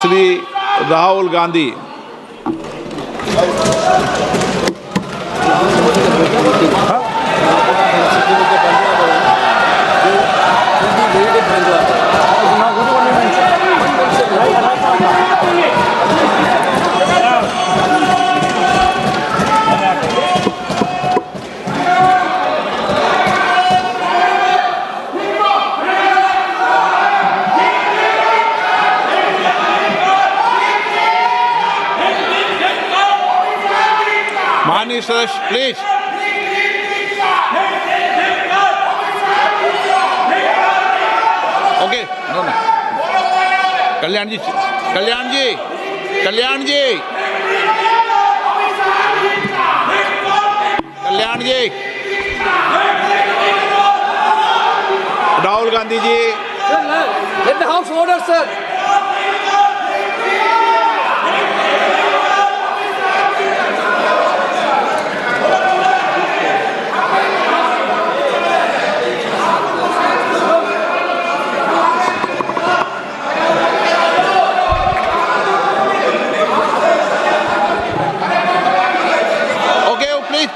श्री राहुल गांधी। माननीय सदस्य please. Okay, no no. Kalyan ji, Kalyan ji, Kalyan ji, Kalyan ji, Rahul Gandhi ji. Let the House order, sir.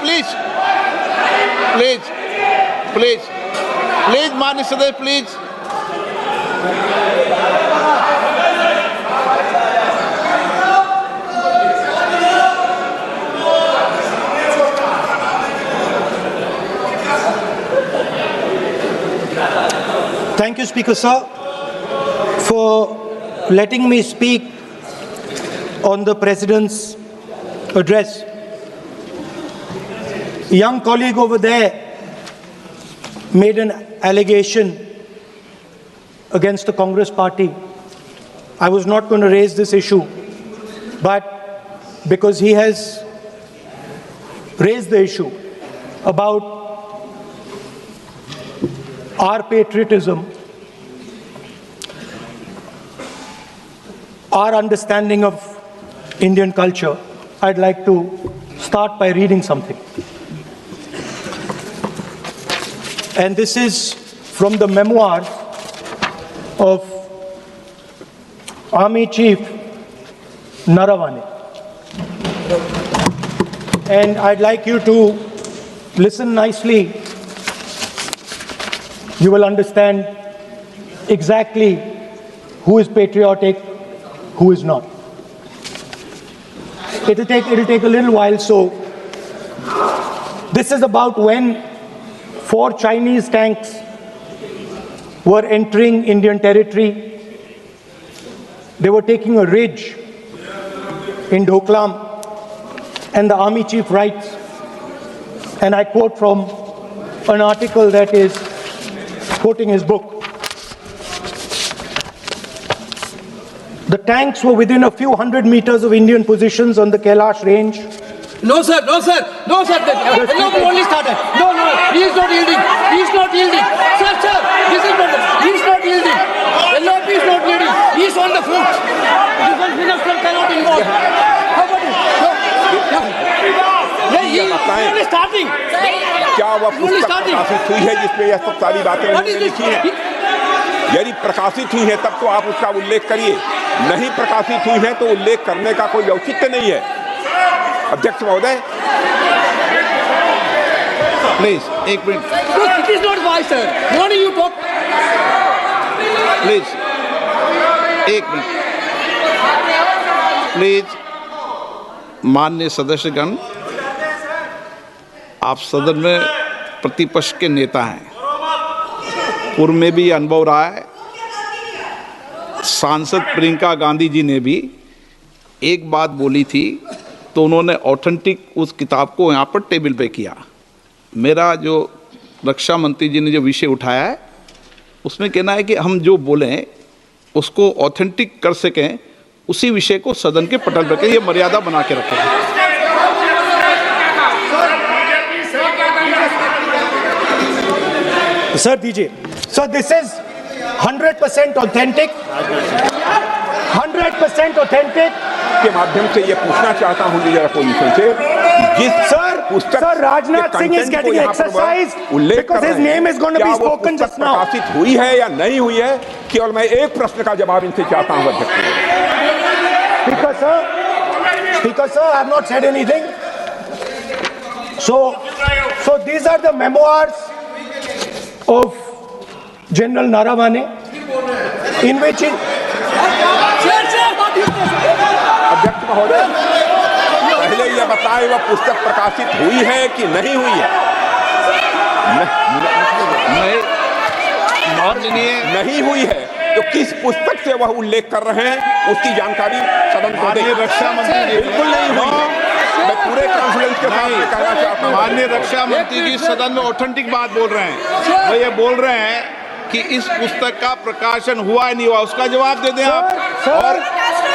Please please please माननीय सदस्य please. Thank you, Speaker Sir, for letting me speak on the President's address. A young colleague over there made an allegation against the Congress party. I was not going to raise this issue, but because he has raised the issue about our patriotism, our understanding of Indian culture, I'd like to start by reading something. And this is from the memoirs of Army Chief Naravane. And I'd like you to listen nicely. You will understand exactly who is patriotic, who is not. It'll take a little while. So this is about when 4 Chinese tanks were entering Indian territory. They were taking a ridge in Doklam, and the Army Chief writes, and I quote from an article that is quoting his book. The tanks were within a few hundred meters of Indian positions on the Kailash range. No, sir, no, sir, no, sir. The only started. No, no, he is not yielding. He is not yielding. Sir, sir, this is not. He is not yielding. LOP is not yielding. He is on the foot. Defense minister cannot involve. How about it? He is only starting. क्या वह पुस्तक प्रकाशित हुई है जिसमें यह सब सारी बातें उन्होंने लिखी हैं? यदि प्रकाशित हुई है तब तो आप उसका उल्लेख करिए। नहीं प्रकाशित हुई है तो उल्लेख करने का कोई औचित्य नहीं है। अध्यक्ष महोदय, प्लीज एक minute. It is not wise, sir. Morning you talk. Please एक मिनट। प्लीज माननीय सदस्यगण, आप सदन में प्रतिपक्ष के नेता हैं। पूर्व में भी अनुभव रहा है। सांसद प्रियंका गांधी जी ने भी एक बात बोली थी तो उन्होंने ऑथेंटिक उस किताब को यहाँ पर टेबल पे किया। मेरा जो रक्षा मंत्री जी ने जो विषय उठाया है उसमें कहना है कि हम जो बोलें उसको ऑथेंटिक कर सकें, उसी विषय को सदन के पटल पर ये मर्यादा बना के रखें। Sir, DJ. So this is 100% authentic. 100% authentic. के माध्यम से ये पूछना चाहता हूँ लीडर अपोजिशन से, जिस Sir, Rajnath Singh is getting exercised because his name is going to be spoken just now. प्रकाशित हुई है या नहीं हुई है, केवल मैं एक प्रश्न का जवाब इनसे चाहता हूँ अध्यक्ष। Speaker, sir, I have not said anything. So these are the memoirs of General Naravane, in which Sir, what is this? अध्यक्ष महोदय, पहले यह बताएं वह पुस्तक प्रकाशित हुई है कि नहीं हुई है? नहीं हुई है तो किस पुस्तक से वह उल्लेख कर रहे हैं उसकी जानकारी सदन को दें। रक्षा मंत्री जी बिल्कुल नहीं हुई। मैं पूरे कॉन्फिडेंस के साथ ये कहना चाहता हूं। माननीय रक्षा मंत्री जी सदन में ऑथेंटिक बात बोल रहे हैं। वो ये बोल रहे हैं कि इस पुस्तक का प्रकाशन हुआ है नहीं हुआ, उसका जवाब दे दें आप। और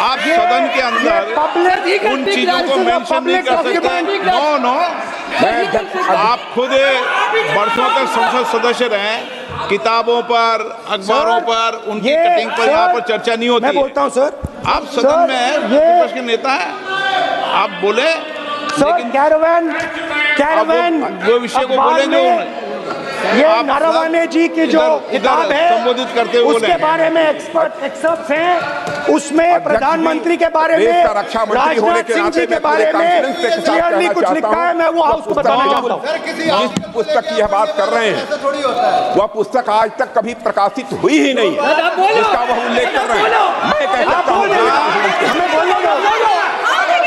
आप सदन के अंदर उन चीजों को मेंशन नहीं कर सकते। नो आप खुद वर्षों तक संसद सदस्य रहे, किताबों पर, अखबारों पर, उनकी कटिंग पर यहाँ पर चर्चा नहीं होती। मैं बोलता हूँ सर, आप सदन में विपक्ष के नेता हैं, आप बोले, लेकिन कैरावैन वो विषय को बोले जो ये नारावाने जी की जो किताब है संबोधित करते हुए उसके बारे में एक्सपर्ट्स हैं, उसमें प्रधानमंत्री के बारे में, राजनाथ सिंह जी के बारे में क्लियरली कुछ लिखा है। मैं वो हाउस को बताना चाहता हूँ। जिस पुस्तक की यह बात कर रहे हैं वह पुस्तक आज तक कभी प्रकाशित हुई ही नहीं है जिसका वह उल्लेख कर रहे हैं। मैं कह सकता हूँ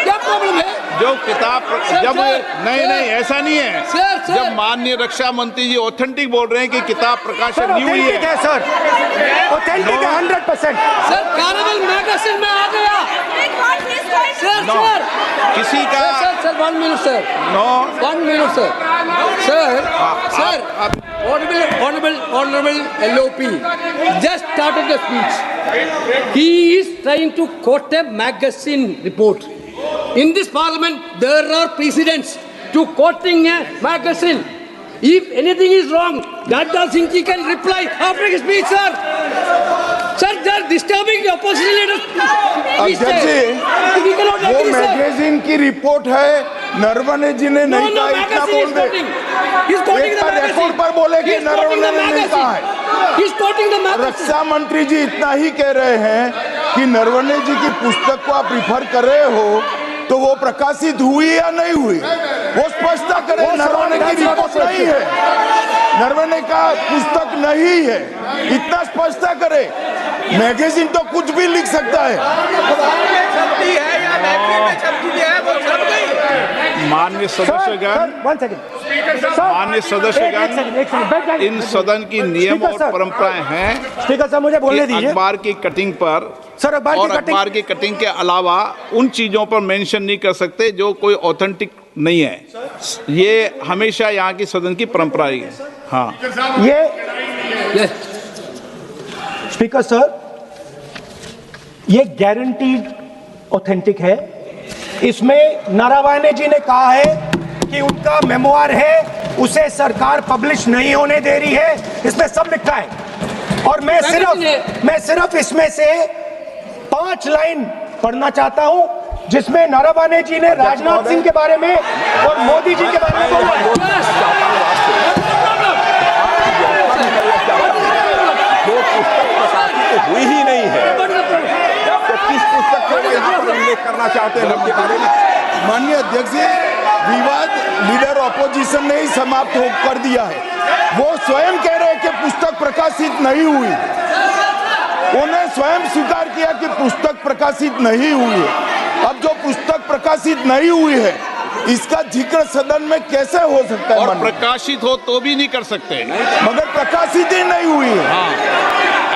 क्या प्रॉब्लम है? जो किताब जब नहीं ऐसा नहीं है। जब माननीय रक्षा मंत्री जी ऑथेंटिक बोल रहे हैं कि किताब प्रकाशन नहीं हुई है सर, ऑथेंटिक है 100%। सर कैरावैन मैगजीन में आ गया। सर किसी का sir 1 minute sir, 1 minute sir, honorable LOP just started the speech. He is trying to quote a magazine report. In this parliament, there are precedents to quoting a magazine. If anything is wrong, Dada Singh ji can reply after his speech, sir. Sir, they are disturbing the opposition leaders. अध्यक्ष जी, We cannot वो agree, sir. Magazine की report है, नरवणे जी ने नहीं No, कहा, इतना magazine बोल is they. quoting. He's quoting एक the बार magazine. रिपोर्ट पर बोले कि He's quoting the नरवणे ने नहीं कहा है। magazine. He's quoting the magazine. रक्षा मंत्री जी इतना ही कह रहे हैं कि नरवणे जी की पुस्तक को आप रिफर कर रहे हो तो वो प्रकाशित हुई या नहीं हुई, वो स्पष्ट करे। नरवणे की रिपोर्ट नहीं है, नरवणे का पुस्तक नहीं है, इतना स्पष्ट करे। मैगजीन तो कुछ भी लिख सकता है। माननीय सदस्यगण, माननीय सदस्यगण, इन सदन की नियम और परंपराएं हैं। स्पीकर साहब मुझे बोलने कि दीजिए। अखबार की कटिंग पर सर अखबार की कटिंग के अलावा उन चीजों पर मेंशन नहीं कर सकते जो कोई ऑथेंटिक नहीं है। ये हमेशा यहाँ की सदन की परंपरा है। हाँ, ये स्पीकर सर, ये गारंटीड ऑथेंटिक है। इसमें नारावाने जी ने कहा है कि उनका मेमोआर है, उसे सरकार पब्लिश नहीं होने दे रही है, इसमें सब लिखा है। और मैं सिर्फ इसमें से 5 लाइन पढ़ना चाहता हूं जिसमें नारावाने जी ने राजनाथ सिंह के बारे में और मोदी जी के बारे में बोला है। जो पुस्तक प्रकाशित हुई ही नहीं है तो किस पुस्तक को यहाँ पर उल्लेख करना चाहते हैं उनके बारे में? माननीय अध्यक्ष जी, विवाद लीडर ऑपोजिशन ने ही समाप्त कर दिया है। वो स्वयं कह रहे हैं कि पुस्तक प्रकाशित नहीं हुई, उन्हें स्वयं स्वीकार किया कि पुस्तक प्रकाशित नहीं हुई है। अब जो पुस्तक प्रकाशित नहीं हुई है इसका जिक्र सदन में कैसे हो सकता है? और प्रकाशित हो तो भी नहीं कर सकते, मगर प्रकाशित ही नहीं हुई है। हाँ,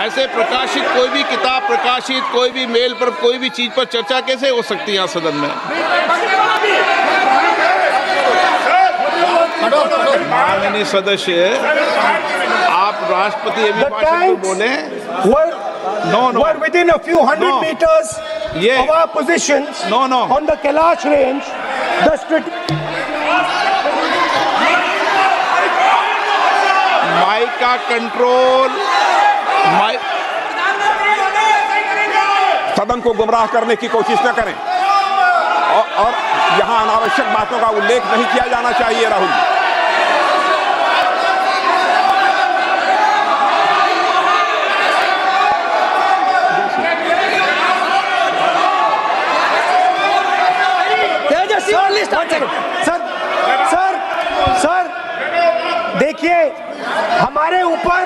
ऐसे प्रकाशित कोई भी किताब प्रकाशित, कोई भी मेल पर, कोई भी चीज पर चर्चा कैसे हो सकती है यहाँ सदन में? माननीय सदस्य, आप राष्ट्रपति अभिभाषण को बोले। were within a few hundred meters Yeah. of our positions on the Kailash range. Mike का कंट्रोल, सदन को गुमराह करने की कोशिश न करें और यहाँ अनावश्यक बातों का उल्लेख नहीं किया जाना चाहिए। राहुल जी, started. सर देखिए, हमारे ऊपर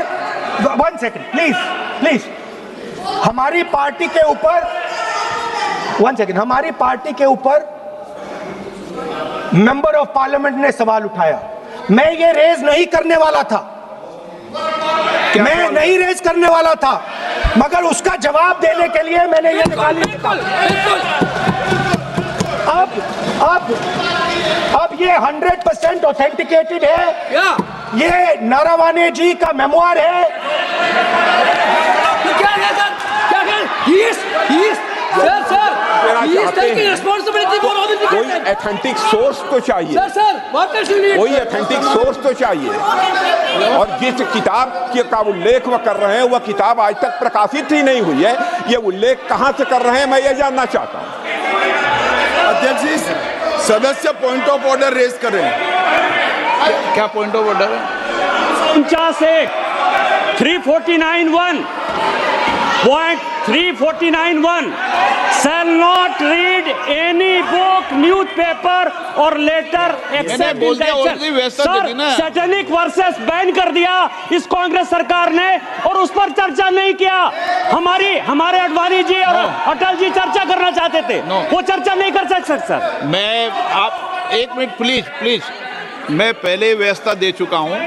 1 सेकंड प्लीज, हमारी पार्टी के ऊपर 1 सेकंड, हमारी पार्टी के ऊपर मेंबर ऑफ पार्लियामेंट ने सवाल उठाया। मैं ये रेज नहीं करने वाला था, मैं नहीं रेज करने वाला था, मगर उसका जवाब देने के लिए मैंने ये निकाली। अब ये 100% ऑथेंटिकेटेड है। ये नारावाने जी का मेमोयर है। क्या है सर? क्या है? Sir, he is taking responsibility for all the कोई ऑथेंटिक सोर्स तो चाहिए, Sir, what else you need? कोई ऑथेंटिक सोर्स तो चाहिए। और जिस किताब का उल्लेख वह कर रहे हैं, वह किताब आज तक प्रकाशित ही नहीं हुई है। ये उल्लेख कहां से कर रहे हैं, मैं ये जानना चाहता हूं। अध्यक्ष जी, सदस्य पॉइंट ऑफ ऑर्डर रेज कर रहे हैं। क्या पॉइंट ऑफ ऑर्डर है? 349(1) Point 349(1) shall not read any book, newspaper or letter except बोल in the दिया, already व्यवस्था Sir, देखी ना। सैटेनिक वर्सेस बैन कर दिया इस कांग्रेस सरकार ने, और उस पर चर्चा नहीं किया। हमारे अडवाणी जी और अटल जी चर्चा करना चाहते थे, वो चर्चा नहीं कर सकते सर। मैं आप 1 मिनट प्लीज, मैं पहले व्यवस्था दे चुका हूँ।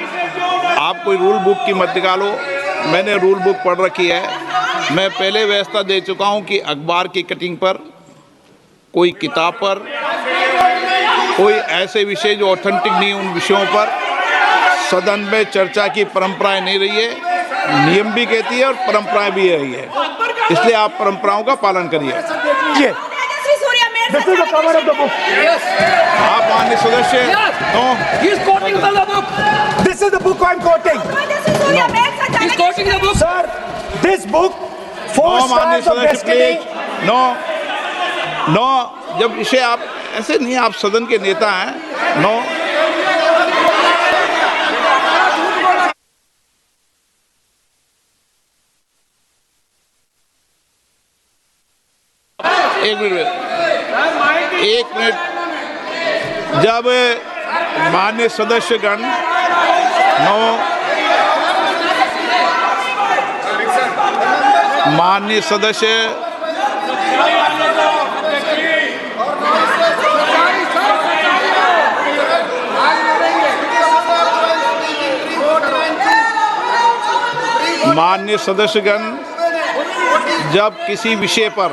आप कोई रूल बुक की मत निकालो, मैंने रूल बुक पढ़ रखी है। मैं पहले व्यवस्था दे चुका हूँ कि अखबार की कटिंग पर, कोई किताब पर, कोई ऐसे विषय जो ऑथेंटिक नहीं, उन विषयों पर सदन में चर्चा की परंपराएं नहीं रही है। नियम भी कहती है और परंपराएं भी रही है, इसलिए आप परंपराओं का पालन करिए। This is the cover of the book. आप माननीय सदस्य, no, He is quoting from the book. This is the book I'm quoting. He is quoting the book. Sir, this book, 4 no माननीय stars of सदस्य destiny. Please, no, जब इसे आप ऐसे नहीं, आप सदन के नेता हैं, नो। एक मिनट, जब माननीय सदस्यगण, माननीय सदस्य, माननीय सदस्यगण, जब किसी विषय पर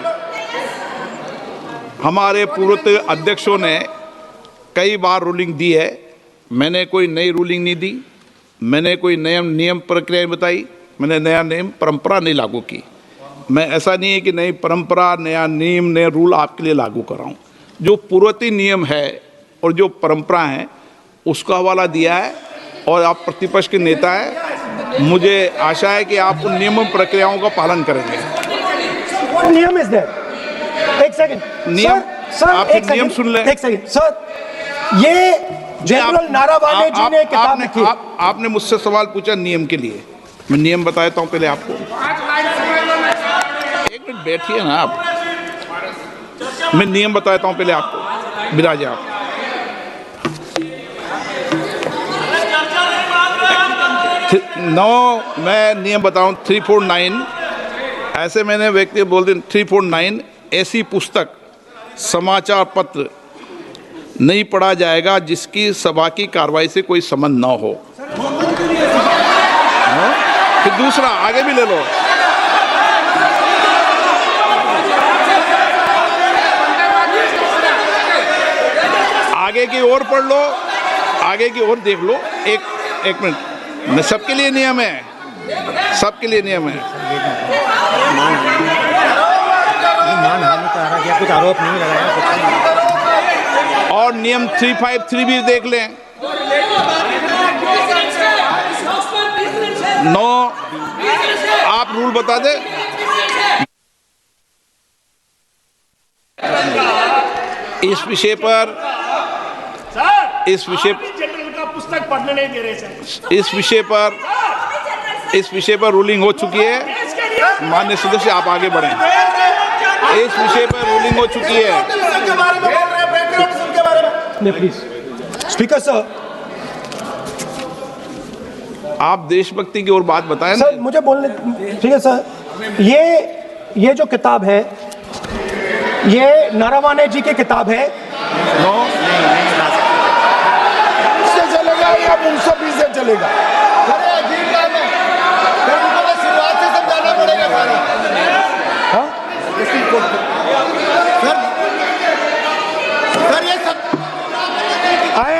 हमारे पूर्व अध्यक्षों ने कई बार रूलिंग दी है, मैंने कोई नई रूलिंग नहीं दी, मैंने कोई नियम प्रक्रिया बताई, मैंने नया नियम परंपरा नहीं लागू की। मैं ऐसा नहीं है कि नई परंपरा, नया नियम, नया रूल आपके लिए लागू कर रहा हूँ। जो पूर्ववर्ती नियम है और जो परंपरा है उसका हवाला दिया है, और आप प्रतिपक्ष के नेता हैं, मुझे आशा है कि आप उन नियम प्रक्रियाओं का पालन करेंगे। नियम इज देयर। एक सेकंड, नियम, आप एक नियम सेकंड, सुन लें। एक सेकंड सर, ये जनरल नारावाने जी ने किताब लिखी। आपने मुझसे सवाल पूछा नियम के लिए, मैं नियम बताता हूँ पहले आपको। 1 मिनट बैठिए ना आप, मैं नियम बताता हूँ पहले आपको। बिराजे आप। मैं नियम बताऊँ 349, ऐसे मैंने व्यक्ति बोल दी 349, ऐसी पुस्तक, समाचार पत्र नहीं पढ़ा जाएगा जिसकी सभा की कार्रवाई से कोई संबंध न हो। फिर दूसरा आगे भी ले लो, आगे की ओर पढ़ लो, आगे की ओर देख लो। एक मिनट, मैं सबके लिए नियम है, सबके लिए नियम है। कुछ आरोप नहीं लगाया। और नियम 353 भी देख लें। नो, आप रूल बता दे। इस विषय पर जनरल का पुस्तक पढ़ने नहीं दे रहे सर। इस विषय पर रूलिंग हो चुकी है। माननीय सदस्य, आप आगे बढ़ें। इस विषय पर रूलिंग हो चुकी है। में प्लीज। स्पीकर सर, आप देशभक्ति की ओर बात बताएं ना। सर मुझे बोलने, ठीक है सर, ये जो किताब है ये नारावाने जी की किताब है। से चलेगा या मुंसफी से चलेगा? अरे अजीब काम है, फिर उनको तो शुरुआत से समझाना पड़ेगा सारा। हाँ? सर ये सब आई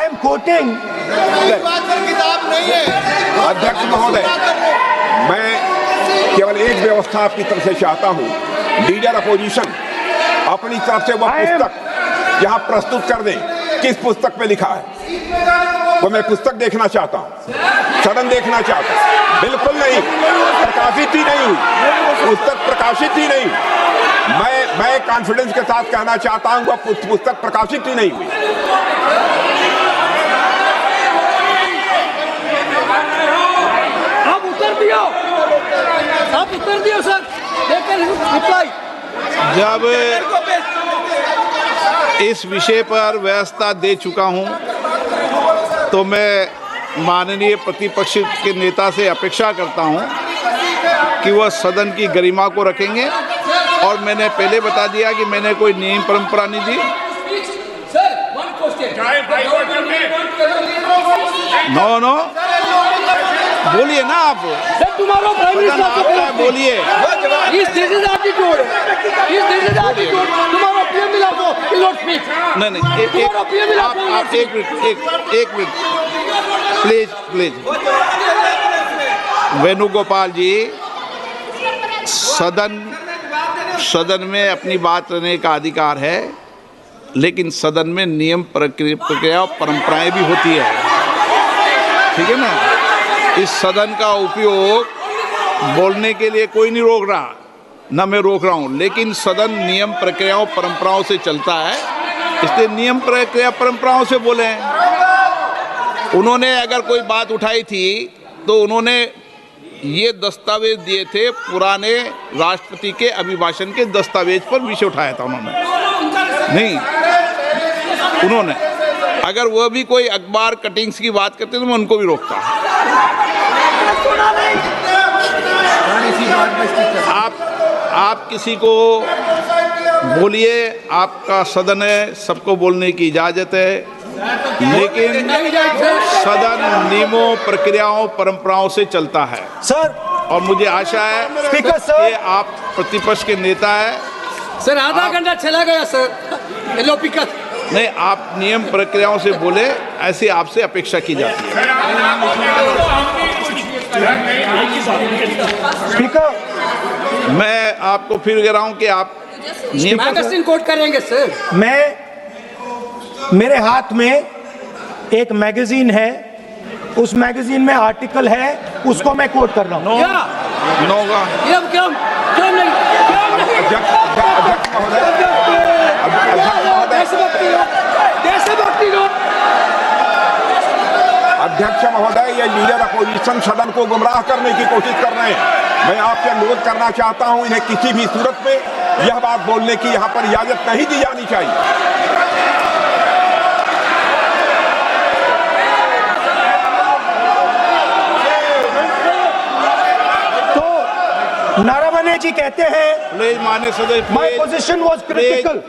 एम कोटिंग। इस बात पर किताब नहीं है। अध्यक्ष महोदय, मैं केवल एक व्यवस्था आपकी तरफ से चाहता हूं, लीडर अपोजिशन अपनी तरफ से वह पुस्तक यहाँ प्रस्तुत कर दें। किस पुस्तक पे लिखा है वो मैं पुस्तक देखना चाहता हूँ, सदन देखना चाहता हूँ। बिल्कुल नहीं, प्रकाशित ही नहीं हुई पुस्तक, प्रकाशित ही नहीं। मैं कॉन्फिडेंस के साथ कहना चाहता हूँ वह पुस्तक प्रकाशित ही नहीं हुई। आप उत्तर दियो, आप उत्तर दियो सर, लेकर रिप्लाई। जब इस विषय पर व्यवस्था दे चुका हूं तो मैं माननीय प्रतिपक्ष के नेता से अपेक्षा करता हूं कि वह सदन की गरिमा को रखेंगे। और मैंने पहले बता दिया कि मैंने कोई नियम परंपरा नहीं दी। नो बोलिए ना आप, तुम्हारा प्राइम मिनिस्टर बोलिए। दिस इज एटीट्यूड, तुम्हारा पीएम मिला तो नॉट स्पीक। नहीं आप एक मिनट प्लीज। वेणुगोपाल जी, सदन में अपनी बात करने का अधिकार है, लेकिन सदन में नियम प्रक्रिया और परंपराएं भी होती है, ठीक है ना। इस सदन का उपयोग बोलने के लिए कोई नहीं रोक रहा, ना मैं रोक रहा हूं, लेकिन सदन नियम प्रक्रियाओं परंपराओं से चलता है, इसलिए नियम प्रक्रिया परंपराओं से बोले। उन्होंने अगर कोई बात उठाई थी तो उन्होंने ये दस्तावेज दिए थे, पुराने राष्ट्रपति के अभिभाषण के दस्तावेज पर विषय उठाया था उन्होंने। नहीं, उन्होंने अगर वह भी कोई अखबार कटिंग्स की बात करते तो मैं उनको भी रोकता। आप किसी को बोलिए, आपका सदन है, सबको बोलने की इजाजत है, लेकिन सदन नियमों प्रक्रियाओं परंपराओं से चलता है। सर, और मुझे आशा है स्पीकर सर, कि आप प्रतिपक्ष के नेता है। सर आधा घंटा चला गया सर, एलोपिकत नहीं, आप नियम प्रक्रियाओं से बोले, ऐसी आपसे अपेक्षा की जाती है। स्पीकर, मैं आपको फिर कह रहा हूं कि आप मैगजीन कोट करेंगे सर। मेरे हाथ में एक मैगजीन है, उस मैगजीन में आर्टिकल है, उसको मैं कोट कर रहा हूँ। अध्यक्ष महोदय, ये लीडर अपोजिशन सदन को गुमराह करने की कोशिश कर रहे हैं। मैं आपसे अनुरोध करना चाहता हूं, इन्हें किसी भी सूरत में यह बात बोलने की यहां पर इजाजत नहीं दी जानी चाहिए। तो नारावाने जी कहते हैं, प्लीज माननीय सदस्य, माय पोजीशन वाज क्रिटिकल।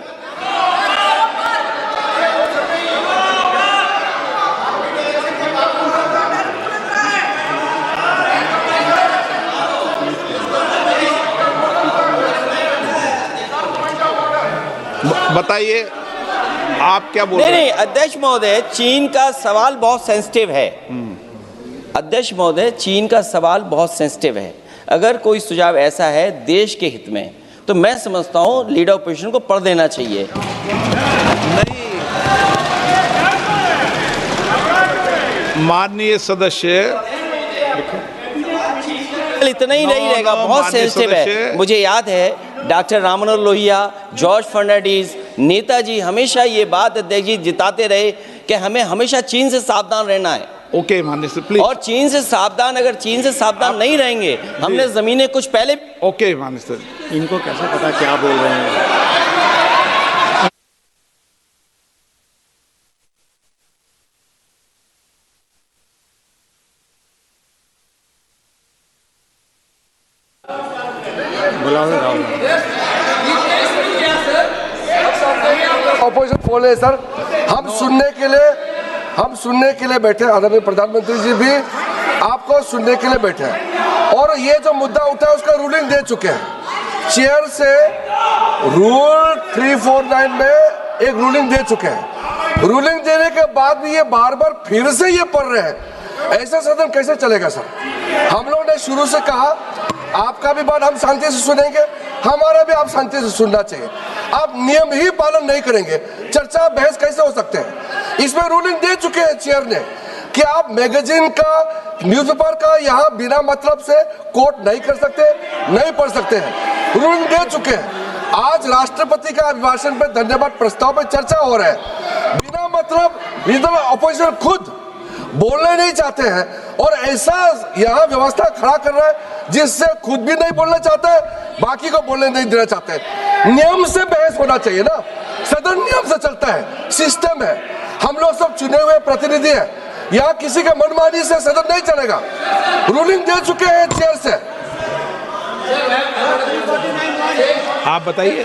बताइए आप क्या बोल रहे हैं? नहीं, अध्यक्ष महोदय, चीन का सवाल बहुत सेंसिटिव है। अध्यक्ष महोदय, चीन का सवाल बहुत सेंसिटिव है। अगर कोई सुझाव ऐसा है देश के हित में, तो मैं समझता हूं लीडर ऑपोजिशन को पढ़ देना चाहिए। नहीं, माननीय सदस्य, इतना ही नहीं रहेगा, बहुत सेंसिटिव है। मुझे याद है डॉक्टर राम मनोहर लोहिया, जॉर्ज फर्नांडीज, नेताजी हमेशा ये बात अध्यक्ष जी जिताते रहे कि हमें हमेशा चीन से सावधान रहना है। ओके माननीय सर, प्लीज। और चीन से सावधान, अगर चीन से सावधान नहीं रहेंगे, हमने जमीनें कुछ पहले। ओके माननीय सर, इनको कैसे पता क्या बोल रहे हैं? बोल रहे हैं सर, हम सुनने के लिए बैठे, आदरणीय प्रधानमंत्री जी भी आपको सुनने के लिए बैठे हैं और ये जो मुद्दा उठा है उसका रूलिंग दे चुके हैं। चेयर से रूल 349 में एक रूलिंग दे चुके हैं। रूलिंग देने के बाद भी ये बार बार फिर से ये पढ़ रहे हैं, ऐसा सदन कैसे चलेगा सर? हम लोग ने शुरू से कहा आपका भी बात हम शांति से सुनेंगे, हमारा भी आप शांति से सुनना चाहिए। आप नियम ही पालन नहीं करेंगे, चर्चा बहस कैसे हो सकते हैं? इसमें रूलिंग दे चुके हैं चेयर ने कि आप मैगजीन का, न्यूज़पेपर का यहाँ बिना मतलब से कोट नहीं कर सकते, नहीं पढ़ सकते हैं। रूलिंग दे चुके हैं। आज राष्ट्रपति का अभिभाषण पे धन्यवाद प्रस्ताव पे चर्चा हो रहा है, बिना मतलब लीडर अपोजिशन खुद बोलने नहीं चाहते हैं और ऐसा यहाँ व्यवस्था खड़ा कर रहा है जिससे खुद भी नहीं बोलना चाहता है, बाकी को बोलने नहीं देना चाहते हैं। नियम से बहस होना चाहिए ना, सदन नियम से चलता है, सिस्टम है, हम लोग सब चुने हुए प्रतिनिधि हैं, यहाँ किसी के मनमानी से सदन नहीं चलेगा। रूलिंग दे चुके हैं चेयर से। आप बताइए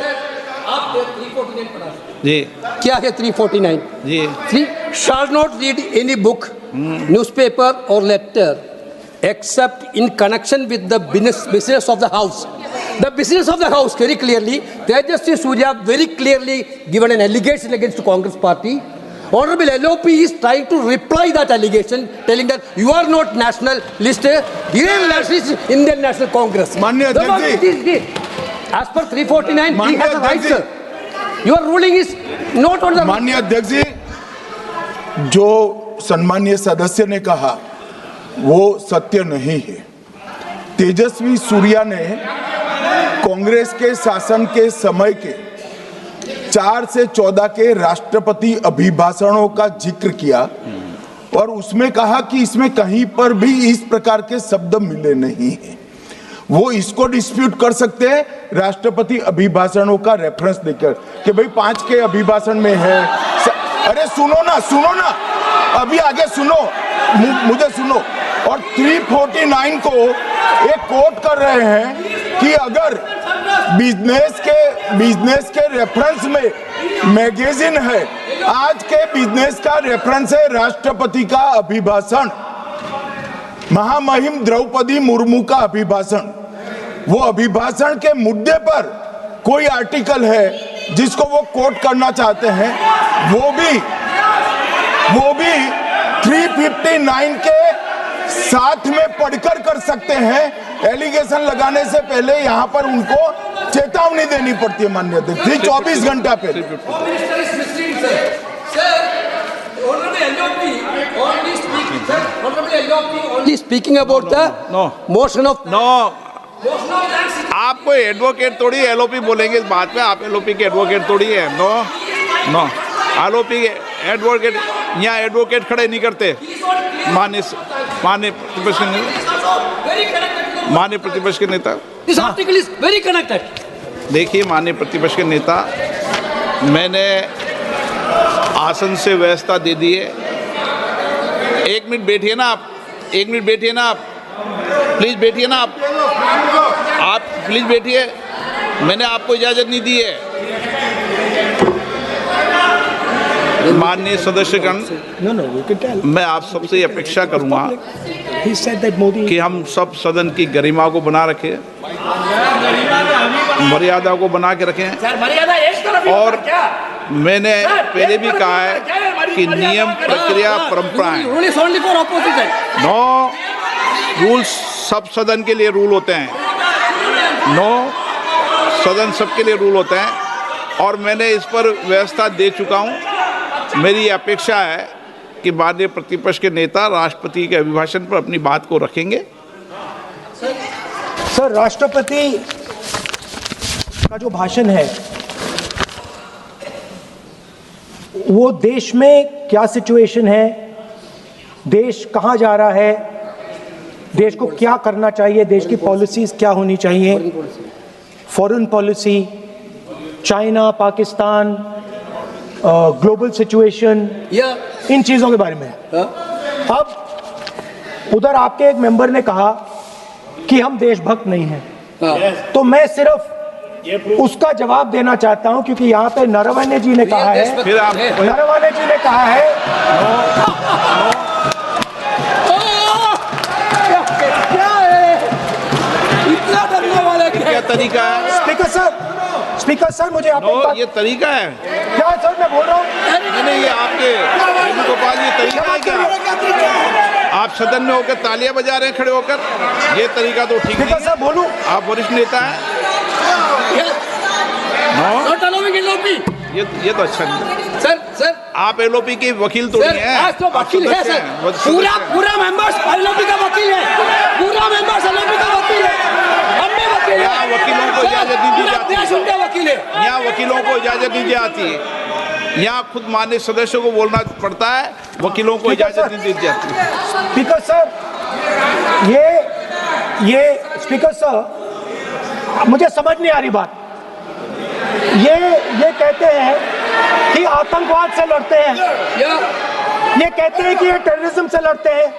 जी, क्या है 349? जी 3 shall not read any book, newspaper or letter except in connection with the business of the house. The business of the house, very clearly, Tejasvi Surya very clearly given an allegation against the Congress party. Honorable LOP is trying to reply that allegation, telling that you are not national list, Indian nationalist, Indian National Congress. माननीय अध्यक्ष जी, as per 349, he माननीय has a right, अध्यक्ष sir. Your ruling is not on the. माननीय अध्यक्ष जी, जो सम्मानीय सदस्य ने कहा वो सत्य नहीं है। तेजस्वी सूर्या ने कांग्रेस के शासन के समय के 4 से 14 के राष्ट्रपति अभिभाषणों का जिक्र किया और उसमें कहा कि इसमें कहीं पर भी इस प्रकार के शब्द मिले नहीं हैं। वो इसको डिस्प्यूट कर सकते हैं राष्ट्रपति अभिभाषणों का रेफरेंस देकर कि भाई 5 के अभिभाषण में है। अरे सुनो ना, अभी आगे सुनो, मुझे सुनो। और 349 को एक कोट कर रहे हैं कि अगर बिजनेस के रेफरेंस में मैगजीन है, आज के बिजनेस का रेफरेंस है राष्ट्रपति का अभिभाषण, महामहिम द्रौपदी मुर्मू का अभिभाषण। वो अभिभाषण के मुद्दे पर कोई आर्टिकल है जिसको वो कोट करना चाहते हैं, वो भी 359 के साथ में पढ़कर कर सकते हैं। एलिगेशन लगाने से पहले यहाँ पर उनको चेतावनी देनी पड़ती है माननीय अध्यक्ष, 24 घंटा पहले। Only speaking about the motion of आप कोई एडवोकेट थोड़ी एलओपी बोलेंगे इस बात पे, आप एलओपी के एडवोकेट थोड़ी है। नो एलओपी के एडवोकेट यहाँ एडवोकेट खड़े नहीं करते। माननीय प्रतिपक्ष के नेता, This article is very connected. देखिए माननीय प्रतिपक्ष के नेता, मैंने आसन से व्यवस्था दे दी है। 1 मिनट बैठिए ना आप, 1 मिनट बैठिए ना आप, प्लीज बैठिए ना आप प्लीज बैठिए। मैंने आपको इजाजत नहीं दी है। माननीय सदस्यगण, मैं आप सबसे अपेक्षा करूंगा कि हम सब सदन की गरिमा को बना रखें, मर्यादा को बना के रखें। और मैंने पहले भी कहा है कि नियम, प्रक्रिया, परंपराएं, नो रूल्स सब सदन के लिए रूल होते हैं, सदन सबके लिए रूल होते हैं और मैंने इस पर व्यवस्था दे चुका हूं। मेरी अपेक्षा है कि माननीय प्रतिपक्ष के नेता राष्ट्रपति के अभिभाषण पर अपनी बात को रखेंगे। सर, राष्ट्रपति का जो भाषण है वो देश में क्या सिचुएशन है, देश कहाँ जा रहा है, देश को क्या करना चाहिए, देश की पॉलिसीज क्या होनी चाहिए, foreign policy, China, Pakistan, global situation, इन चीज़ों के बारे में। अब उधर आपके एक मेंबर ने कहा कि हम देशभक्त नहीं हैं, तो मैं सिर्फ उसका जवाब देना चाहता हूं, क्योंकि यहाँ पे नरवणे जी ने कहा है, फिर आप नरवणे जी ने कहा है, क्या है इतना डरने वाला क्या तरीका है? स्पीकर सर मुझे आप एक बात, ये तरीका है? क्या सर मैं बोल रहा हूँ, नहीं, ये आपके वेणुगोपाल, ये तरीका है क्या? आप सदन में होकर तालियां बजा रहे हैं खड़े होकर, ये तरीका तो ठीक नहीं स्पीकर है। साहब बोलूं, आप वरिष्ठ नेता हैं। Not allowing LOP. ये तो अच्छा नहीं है। सर आप एलओपी के वकील तो नहीं हैं। आज तो आप वकील है सदस्य सर, हैं, सदस्य हैं। पूरा मेंबर्स एलओपी का वकील है, पूरा मेंबर्स एलओपी का वकील है, हम भी वकील हैं। यहाँ वकीलों को इजाजत नहीं दी जाती। देश उनका वकील है। यहाँ वकीलों को इजाजत नहीं दी जाती है। यहाँ खुद मान्य सदस्यों को बोलना पड़ता है, वकीलों को इजाजत नहीं दी जाती। स्पीकर सर ये स्पीकर सर मुझे समझ नहीं आ रही बात, ये कहते हैं कि आतंकवाद से लड़ते हैं, ये कहते हैं कि ये टेररिज्म से लड़ते हैं,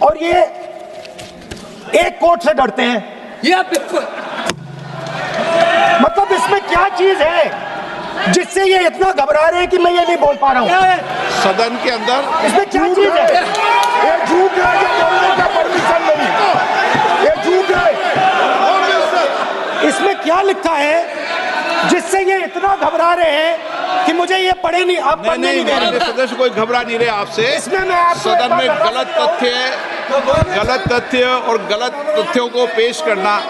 और ये एक कोर्ट से डरते हैं। मतलब इसमें क्या चीज है जिससे ये इतना घबरा रहे हैं कि मैं ये नहीं बोल पा रहा हूँ? सदन के अंदर इसमें क्या चीज है? ये झूठ है, ये बोलने का परमिशन नहीं है, ये झूठ है। इसमें क्या लिखा है जिससे ये इतना घबरा रहे हैं कि मुझे ये पढ़े नहीं, आप पढ़ने नहीं दे नहीं, रहे। सदस्य कोई घबरा नहीं रहे आपसे। इसमें मैं आपको एक सदन में बात बता गलत सकता हूं। तथ्य और गलत तथ्यों को पेश करना,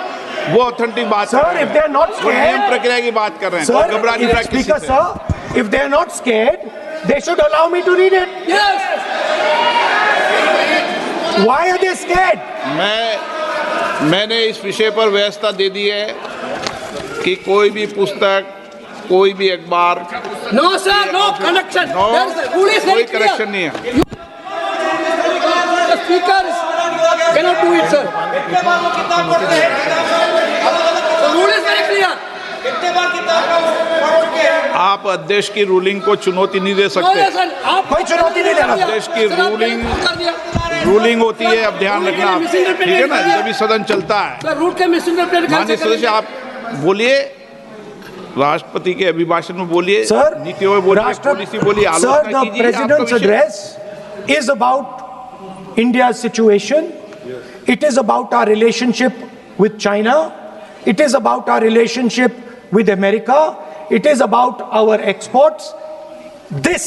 वो ऑथेंटिक बात कर Sir, रहे हैं। if they are not वो नियम scared, प्रक्रिया की बात कर रहे हैं। Sir, और घबरा नहीं रहा किसी Speaker से। sir, if they are not scared, they should allow me to read it. Why are they scared? मैंने इस विषय पर व्यवस्था दे दी है कि कोई भी पुस्तक, कोई भी अखबार, नो सर, नो कनेक्शन, कोई करेक्शन नहीं है। Speaker cannot do it, sir. The rule is very clear. आप अध्यक्ष की रूलिंग को चुनौती नहीं दे No, सकते। sir, आप कोई चुनौती नहीं देना। अध्यक्ष की सर, आपने कर दिया। रूलिंग होती है, अब ध्यान रखना आप, ठीक है ना, जब भी सदन चलता है। सर, रूट के मिसइंटरप्रेट माननीय सदस्य आप बोलिए, राष्ट्रपति के अभिभाषण में बोलिए, Sir, नीतियों में बोलिए, पॉलिसी बोलिए, Sir, आलोचना the कीजिए। आपका president's विषय- address is about India's situation. It is about our relationship with China. It is about our relationship with America. It is about our exports. This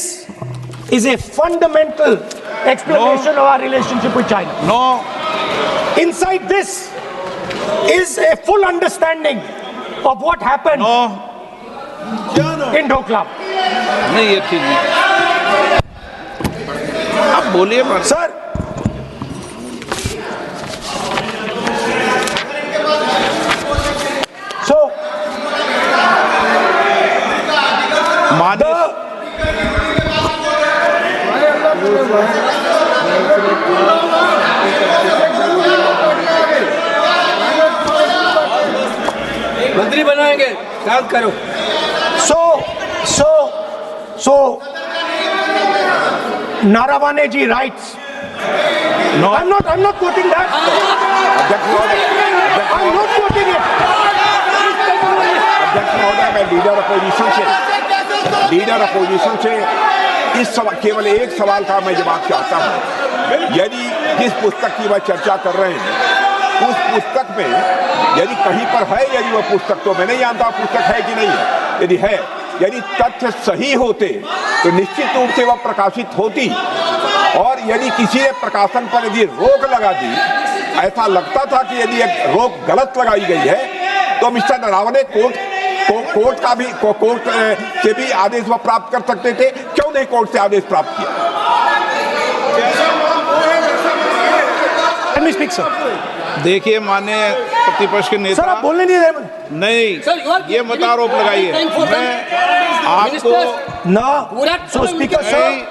is a fundamental explanation of our relationship with China. No, Inside this is a full understanding of what happened no, in Doklam. नहीं, ये ठीक नहीं। आप बोलिए मत। Sir, so माननीय मंत्री बनाएंगे, शांत करो। So, Naravane ji writes. No, I'm not quoting that. अध्यक्ष महोदय, I'm not quoting it. अध्यक्ष महोदय, मैं लीडर अपोजिशन से इस केवल एक सवाल का मैं जवाब चाहता हूं। यदि जिस पुस्तक की वह चर्चा कर रहे हैं, उस पुस्तक में यदि कहीं पर है, यदि वह पुस्तक, तो मैं नहीं जानता पुस्तक है कि नहीं है, यदि है, यदि तथ्य सही होते तो निश्चित रूप से वह प्रकाशित होती, और यदि किसी ने प्रकाशन पर यदि रोक लगा दी, ऐसा लगता था कि यदि एक रोक गलत लगाई गई है, तो मिस्टर नरावने कोर्ट से भी आदेश वह प्राप्त कर सकते थे। क्यों नहीं कोर्ट से आदेश प्राप्त किया? Let me speak, sir. देखिए, माननीय प्रतिपक्ष के Sir, नेता, आप बोलने नहीं दे रहे। नहीं, Sir, you are ये मत आरोप लगाइए। मैं आपको ना, so speaker sir, नहीं,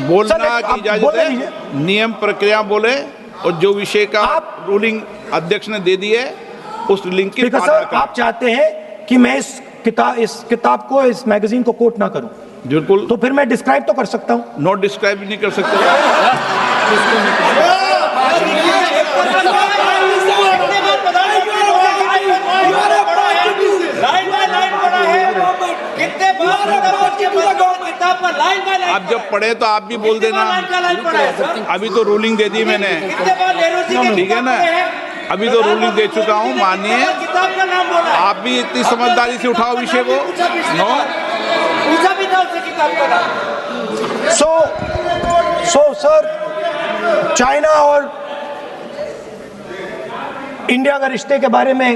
बोलना Sir, की आप इजाजत बोलने है, दीजिए। नियम प्रक्रिया बोले, और जो विषय का आप- रूलिंग अध्यक्ष ने दे दी है, उस लिंक की स्पीकर पालना सर, करें। आप चाहते हैं कि मैं इस किताब को, इस मैगजीन को कोट ना करूं, बिल्कुल, तो फिर मैं डिस्क्राइब तो कर सकता हूं। नोट डिस्क्राइब भी नहीं कर सकते। किताब पर लाइन बाय लाइन अब जब पढ़े तो आप भी बोल देना। लाइन का लाइन पढ़ा है सर। अभी तो रूलिंग दे दी मैंने, कितने बार नेहरू जी की ठीक है किताब ना, पढ़े हैं? अभी तो रूलिंग दे चुका हूँ, मानिए। किताब का नाम बोला है। आप भी इतनी समझदारी से उठाओ विषय को। नो, पूछा भी था उससे किताब का नाम। सो सर, चाइना और इंडिया का रिश्ते के बारे में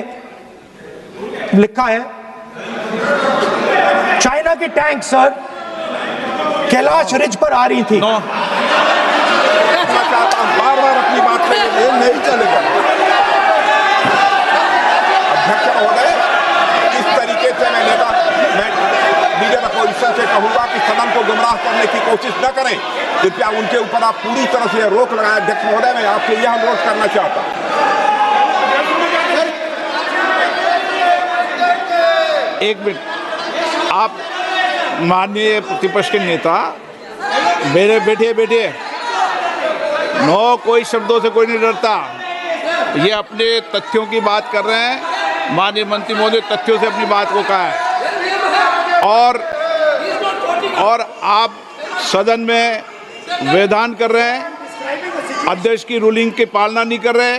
लिखा है, चाइना की टैंक सर कैलाश रिज पर आ रही थी। नो, बार बार अपनी बात पे ये नहीं चलेगा। अध्यक्ष महोदय, इस तरीके से मैं लीडर अपोजिशन से कहूंगा कि सदन को गुमराह करने की कोशिश न करें। कृपया उनके ऊपर आप पूरी तरह से रोक लगाएं। अध्यक्ष महोदय, मैं आपसे यह अनुरोध करना चाहता हूं। एक मिनट, आप माननीय प्रतिपक्ष के नेता मेरे बैठिए। नो, कोई शब्दों से कोई नहीं डरता। ये अपने तथ्यों की बात कर रहे हैं। माननीय मंत्री महोदय तथ्यों से अपनी बात को कहा है, और आप सदन में वेदान कर रहे हैं, अध्यक्ष की रूलिंग की पालना नहीं कर रहे,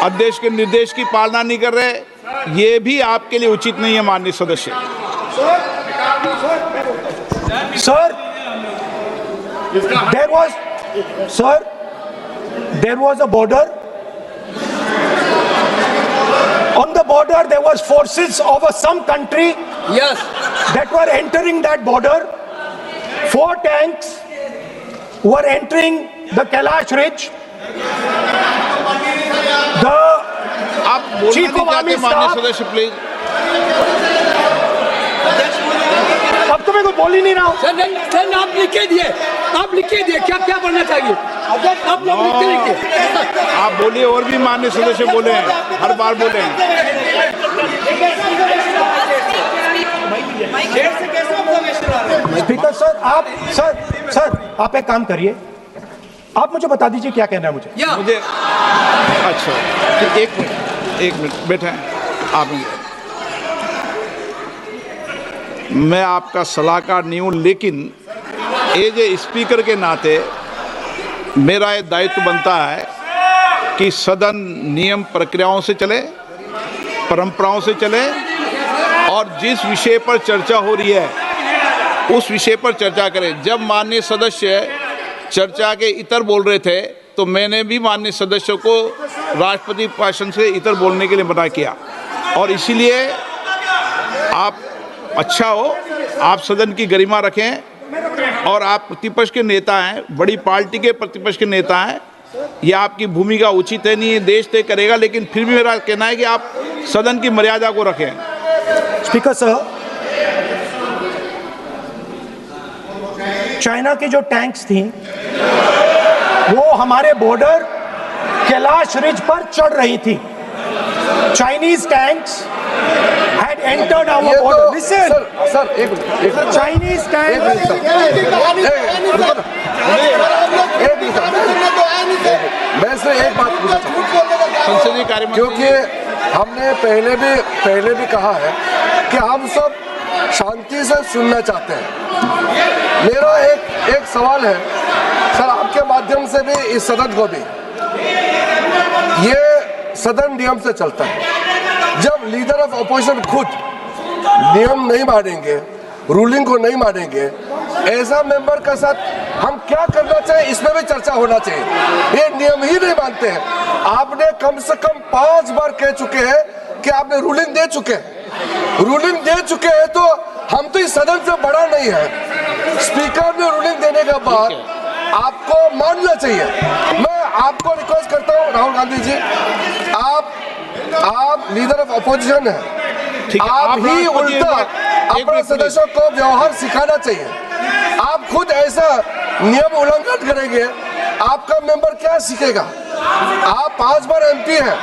अध्यक्ष के निर्देश की पालना नहीं कर रहे। ये भी आपके लिए उचित नहीं है माननीय सदस्य। Sir, there was a border. On the border, there was forces of some country Yes. that were entering that border. 4 tanks were entering the Kailash Ridge. The आप बोलना Chief नहीं of चाहते Army माननीय Staff- सदस्य, please. अब तो मैं कुछ बोल ही नहीं रहा हूं। सर आप लिख के दिए, आप लिख के दिए क्या क्या बनना चाहिए, आप लोग लिख के लिखिए। आप बोलिए, और भी माननीय सदस्य बोले हैं, हर बार बोले हैं। स्पीकर सर आप एक काम करिए, आप मुझे बता दीजिए क्या कहना है मुझे। मुझे अच्छा, तो एक मिनट बैठे हैं आप। मैं आपका सलाहकार नहीं हूँ, लेकिन एज ए स्पीकर के नाते मेरा ये दायित्व बनता है कि सदन नियम प्रक्रियाओं से चले, परंपराओं से चले, और जिस विषय पर चर्चा हो रही है उस विषय पर चर्चा करें। जब माननीय सदस्य चर्चा के इतर बोल रहे थे तो मैंने भी माननीय सदस्यों को राष्ट्रपति भाषण से इतर बोलने के लिए मना किया, और इसीलिए आप अच्छा हो, आप सदन की गरिमा रखें, और आप प्रतिपक्ष के नेता हैं, बड़ी पार्टी के प्रतिपक्ष के नेता हैं, ये आपकी भूमिका उचित है नहीं, ये देश तय करेगा, लेकिन फिर भी मेरा कहना है कि आप सदन की मर्यादा को रखें। स्पीकर सर, चाइना की जो टैंक्स थी वो हमारे बॉर्डर कैलाश रिज पर चढ़ रही थी। Chinese tanks had entered our border. Listen, sir एक मिनट, Chinese tanks. मैं सिर्फ एक बात पूछना चाहूँ, संसदीय कार्य मंत्री, क्योंकि हमने पहले भी कहा है कि हम सब शांति से सुनना चाहते हैं। मेरा एक सवाल है सर, आपके माध्यम से भी इस सदन को भी, ये सदन नियम से चलता है। जब लीडर ऑफ अपोजिशन खुद नियम नहीं मानेंगे, रूलिंग को नहीं मानेंगे, ऐसा मेंबर के साथ हम क्या करना चाहिए, इसमें भी चर्चा होना चाहिए। ये नियम ही नहीं मानते हैं। आपने कम से कम 5 बार कह चुके हैं कि आपने रूलिंग दे चुके हैं, रूलिंग दे चुके हैं, तो हम तो इस सदन से बड़ा नहीं है। स्पीकर ने रूलिंग देने के बाद आपको मानना चाहिए। मैं आपको रिक्वेस्ट करता हूँ राहुल गांधी जी, आप लीडर ऑफ अपोजिशन है, आप ही उल्टा अपने सदस्यों को व्यवहार सिखाना चाहिए। आप खुद ऐसा नियम उल्लंघन करेंगे, आपका मेंबर क्या सीखेगा? आप 5 बार एमपी हैं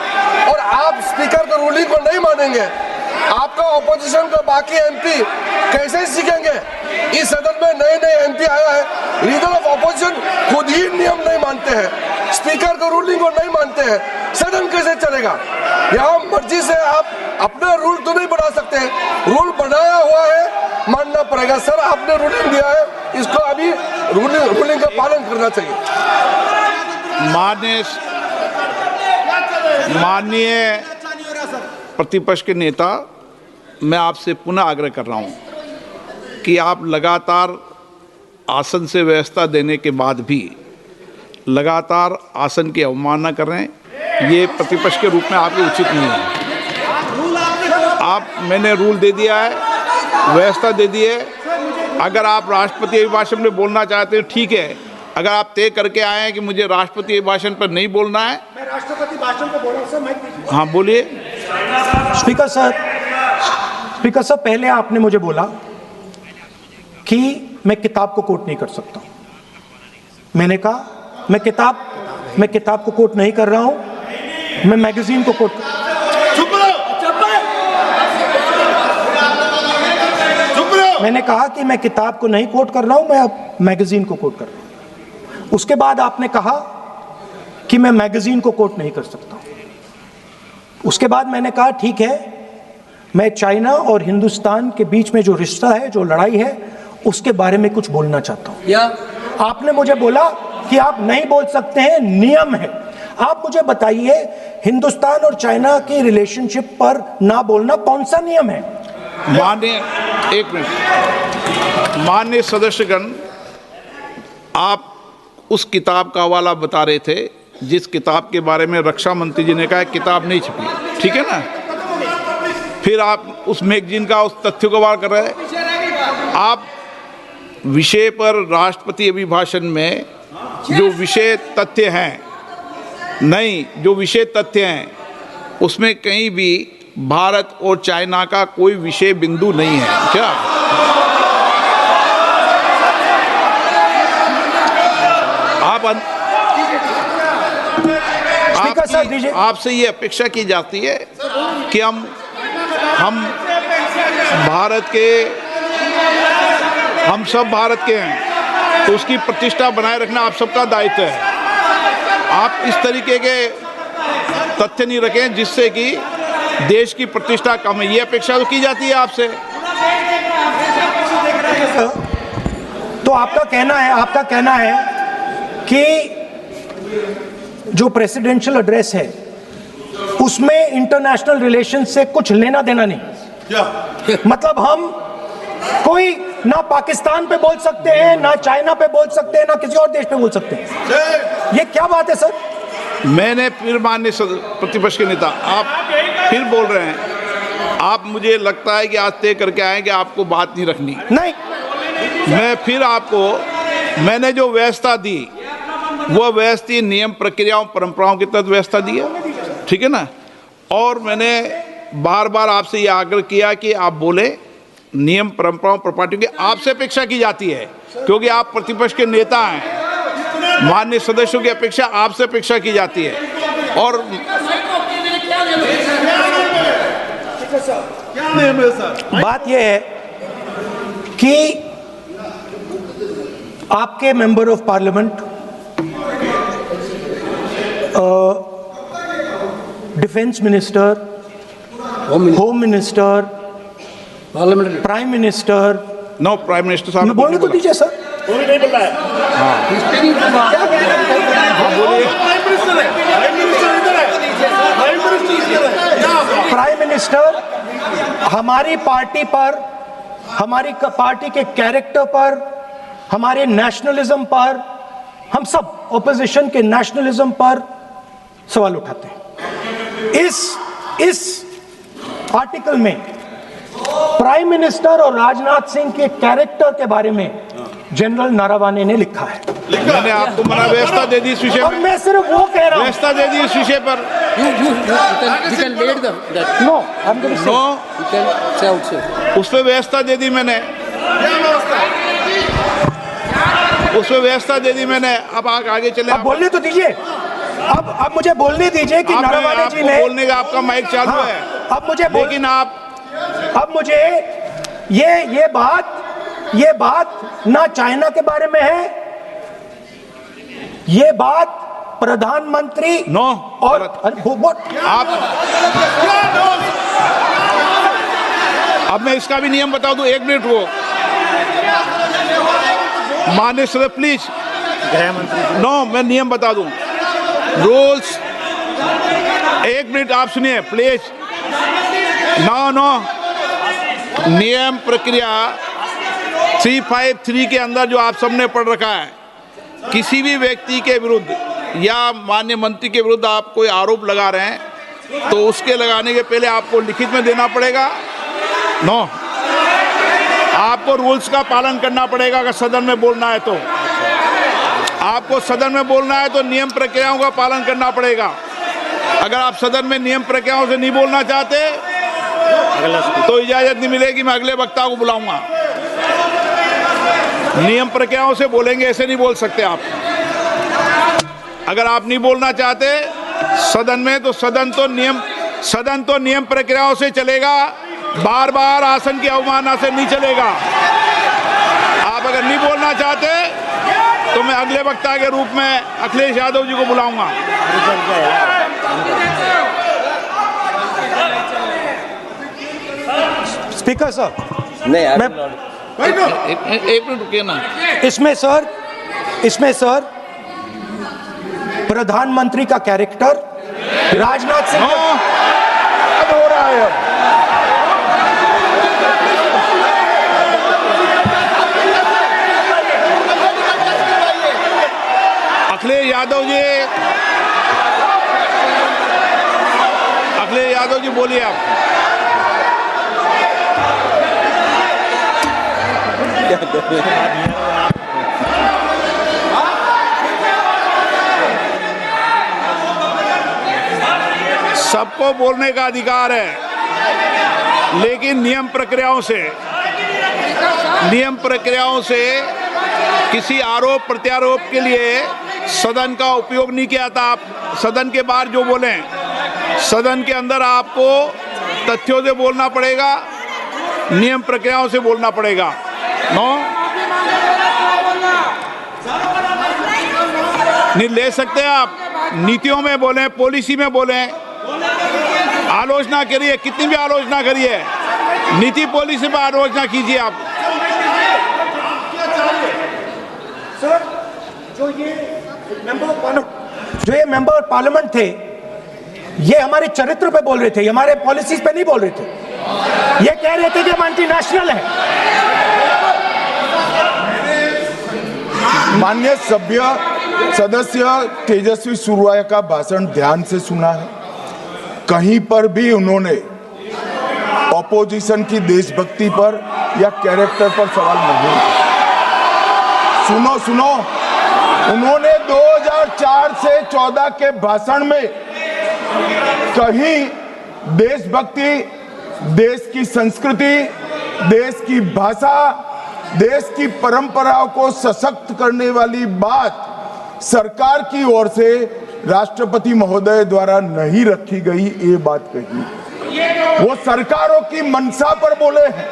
और आप स्पीकर के रूलिंग को नहीं मानेंगे, आपका ऑपोजिशन का बाकी एमपी कैसे सीखेंगे? इस सदन में नए एमपी आया है, लीडर ऑफ ऑपोजिशन खुद ही नियम नहीं मानते हैं, स्पीकर का रूलिंग को नहीं मानते हैं, सदन कैसे चलेगा? यहाँ मर्जी से आप अपना रूल तो नहीं बना सकते, रूल बनाया हुआ है, मानना पड़ेगा। सर आपने रूलिंग दिया है, इसको अभी रूलिंग का पालन करना चाहिए। माननीय प्रतिपक्ष के नेता, मैं आपसे पुनः आग्रह कर रहा हूं कि आप लगातार आसन से व्यवस्था देने के बाद भी लगातार आसन की अवमानना कर रहे हैं। ये प्रतिपक्ष के रूप में आपके उचित नहीं है। मैंने रूल दे दिया है, व्यवस्था दे दी है। अगर आप राष्ट्रपति अभिभाषण में बोलना चाहते हैं ठीक है, अगर आप तय करके आए हैं कि मुझे राष्ट्रपति अभिभाषण पर नहीं बोलना है। मैं राष्ट्रपति भाषण को बोल रहा हूं सर, माइक। हाँ बोलिए। स्पीकर सर, पहले आपने मुझे बोला कि मैं किताब को कोट नहीं कर सकता। मैंने कहा मैं किताब को कोट नहीं कर रहा हूं, मैं मैगजीन को कोट मैंने कहा कि मैं किताब को नहीं कोट कर रहा हूं, मैं अब मैगजीन को कोट कर रहा हूं। उसके बाद आपने कहा कि मैं मैगजीन को कोट नहीं कर सकता। उसके बाद मैंने कहा ठीक है, मैं चाइना और हिंदुस्तान के बीच में जो रिश्ता है, जो लड़ाई है, उसके बारे में कुछ बोलना चाहता हूं। आपने मुझे बोला कि आप नहीं बोल सकते हैं, नियम है। आप मुझे बताइए, हिंदुस्तान और चाइना की रिलेशनशिप पर ना बोलना कौन सा नियम है? माननीय सदस्यगण, आप उस किताब का हवाला बता रहे थे जिस किताब के बारे में रक्षा मंत्री जी ने कहा किताब नहीं छपी, ठीक है ना। फिर आप उस मैगजीन का उस तथ्य को वार कर रहे हैं। आप विषय पर राष्ट्रपति अभिभाषण में जो विषय तथ्य हैं, नहीं, जो विषय तथ्य हैं उसमें कहीं भी भारत और चाइना का कोई विषय बिंदु नहीं है क्या? आपसे ये अपेक्षा की जाती है कि हम भारत के, हम सब भारत के हैं, तो उसकी प्रतिष्ठा बनाए रखना आप सबका दायित्व है। आप इस तरीके के तथ्य नहीं रखें जिससे कि देश की प्रतिष्ठा कम है, ये अपेक्षा तो की जाती है आपसे। तो आपका कहना है कि जो प्रेसिडेंशियल एड्रेस है उसमें इंटरनेशनल रिलेशन से कुछ लेना देना नहीं। मतलब हम कोई ना पाकिस्तान पे बोल सकते हैं, ना चाइना पे बोल सकते हैं, ना किसी और देश पे बोल सकते हैं। ये क्या बात है सर? मैंने फिर, माननीय प्रतिपक्ष के नेता, आप फिर बोल रहे हैं। आप, मुझे लगता है कि आज तय करके आए कि आपको बात नहीं रखनी। नहीं, मैं फिर आपको, मैंने जो व्यवस्था दी वो व्यवस्था नियम, प्रक्रियाओं, परंपराओं के तहत व्यवस्था दी है, ठीक है ना। और मैंने बार बार आपसे ये आग्रह किया कि आप बोले, नियम, परंपराओं, प्रॉपर्टी की आपसे अपेक्षा की जाती है क्योंकि आप प्रतिपक्ष के नेता हैं। माननीय सदस्यों की अपेक्षा आपसे अपेक्षा की जाती है। और बात यह है कि आपके member of parliament, defence minister, home minister, prime minister, no, prime minister साहब मैं बोलने तो दीजिए सर। नहीं बोल रहा है। प्राइम मिनिस्टर हमारी पार्टी पर, हमारी पार्टी के कैरेक्टर पर, हमारे नेशनलिज्म पर, हम सब ऑपोजिशन के नेशनलिज्म पर सवाल उठाते हैं। इस आर्टिकल में प्राइम मिनिस्टर और राजनाथ सिंह के कैरेक्टर के बारे में जनरल नारावाने ने लिखा है। मैंने आपको मना व्यवस्था दे दी इस विषय और पर, मैं सिर्फ वो कह रहा हूं, व्यवस्था दे दी इस विषय पर। उस पर व्यवस्था दे दी मैंने, उस पर व्यवस्था दे दी मैंने। अब आगे चले, अब बोलने तो दीजिए। अब मुझे बोलने दीजिए कि नारावाने जी ने, बोलने का आपका माइक चालू है। अब मुझे, लेकिन अब मुझे ये बात ना चाइना के बारे में है, ये बात प्रधानमंत्री नो और आप, अब मैं इसका भी नियम बता दूं, 1 मिनट वो, मान्य सदस्य प्लीज, नो, मैं नियम बता दूं, रूल्स, एक मिनट आप सुनिए प्लीज। नो, नियम प्रक्रिया 353 के अंदर जो आप सबने पढ़ रखा है, किसी भी व्यक्ति के विरुद्ध या माननीय मंत्री के विरुद्ध आप कोई आरोप लगा रहे हैं तो उसके लगाने के पहले आपको लिखित में देना पड़ेगा। नो, आपको रूल्स का पालन करना पड़ेगा। अगर सदन में बोलना है तो आपको सदन में बोलना है तो नियम प्रक्रियाओं का पालन करना पड़ेगा। अगर आप सदन में नियम प्रक्रियाओं से नहीं बोलना चाहते तो इजाजत नहीं मिलेगी, मैं अगले वक्ता को बुलाऊंगा। नियम प्रक्रियाओं से बोलेंगे, ऐसे नहीं बोल सकते आप। अगर आप नहीं बोलना चाहते सदन में तो सदन तो नियम प्रक्रियाओं से चलेगा, बार बार आसन की अवमानना से नहीं चलेगा। आप अगर नहीं बोलना चाहते तो मैं अगले वक्ता के रूप में अखिलेश यादव जी को बुलाऊंगा। स्पीकर सर, नहीं, एक मिनट रुकिए ना। इसमें सर प्रधानमंत्री का कैरेक्टर राजनाथ सिंह हो रहा है। अखिलेश यादव जी बोलिए आप। सबको बोलने का अधिकार है, लेकिन नियम प्रक्रियाओं से किसी आरोप प्रत्यारोप के लिए सदन का उपयोग नहीं किया था। आप सदन के बाहर जो बोलें, सदन के अंदर आपको तथ्यों से बोलना पड़ेगा, नियम प्रक्रियाओं से बोलना पड़ेगा। नो, नहीं ले सकते आप। नीतियों में बोलें, पॉलिसी में बोलें, आलोचना करिए, कितनी भी आलोचना करिए, नीति पॉलिसी पर आलोचना कीजिए आप। सर, जो ये मेंबर पार्लियामेंट थे, ये हमारे चरित्र पे बोल रहे थे, हमारे पॉलिसीज पे नहीं बोल रहे थे। ये कह रहे थे कि हम एंटी नेशनल है। माननीय सदस्य तेजस्वी सूर्या का भाषण ध्यान से सुना है। कहीं पर भी उन्होंने ऑपोजिशन की देशभक्ति पर या कैरेक्टर पर सवाल नहीं। सुनो, उन्होंने 2004 से 14 के भाषण में कहीं देशभक्ति, देश की संस्कृति, देश की भाषा, देश की परंपराओं को सशक्त करने वाली बात सरकार की ओर से राष्ट्रपति महोदय द्वारा नहीं रखी गई, ये बात कही। वो सरकारों की मंशा पर बोले हैं।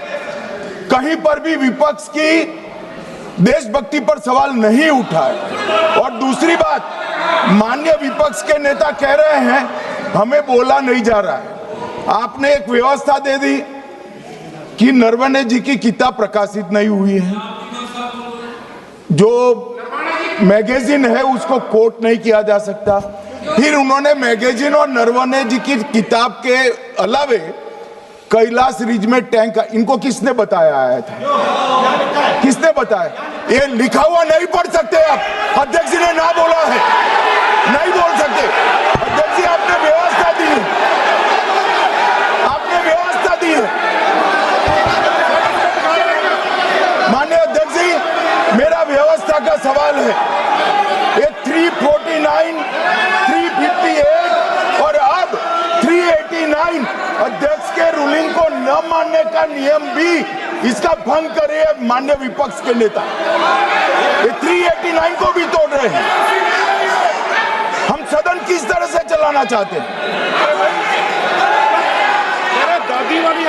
कहीं पर भी विपक्ष की देशभक्ति पर सवाल नहीं उठाए। और दूसरी बात, माननीय विपक्ष के नेता कह रहे हैं हमें बोला नहीं जा रहा है। आपने एक व्यवस्था दे दी कि नरवणे जी की किताब प्रकाशित नहीं हुई है, जो मैगजीन है उसको कोट नहीं किया जा सकता। फिर उन्होंने मैगजीन और नरवणे जी की किताब के अलावे कैलाश रिज में टैंक, इनको किसने बताया आया था? किसने बताया? ये लिखा हुआ नहीं पढ़ सकते आप। अध्यक्ष जी ने ना बोला है, नहीं बोल सकते। अध्यक्ष जी आपने व्यवस्था दी है, आपने व्यवस्था दी है। माननीय अध्यक्ष जी, मेरा व्यवस्था का सवाल है। ये 349, 358 और अब 389 अध्यक्ष के रूलिंग को न मानने का नियम भी इसका भंग करे माननीय विपक्ष के नेता। ये 389 को भी तोड़ रहे हैं। हम सदन किस तरह से चलाना चाहते हैं? दादी वाली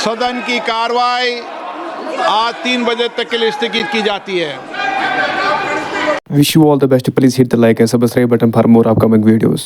सदन की कार्रवाई आज 3 बजे तक के लिए स्थगित की जाती है। Wish you all the best. Please hit the like and subscribe button for more upcoming videos.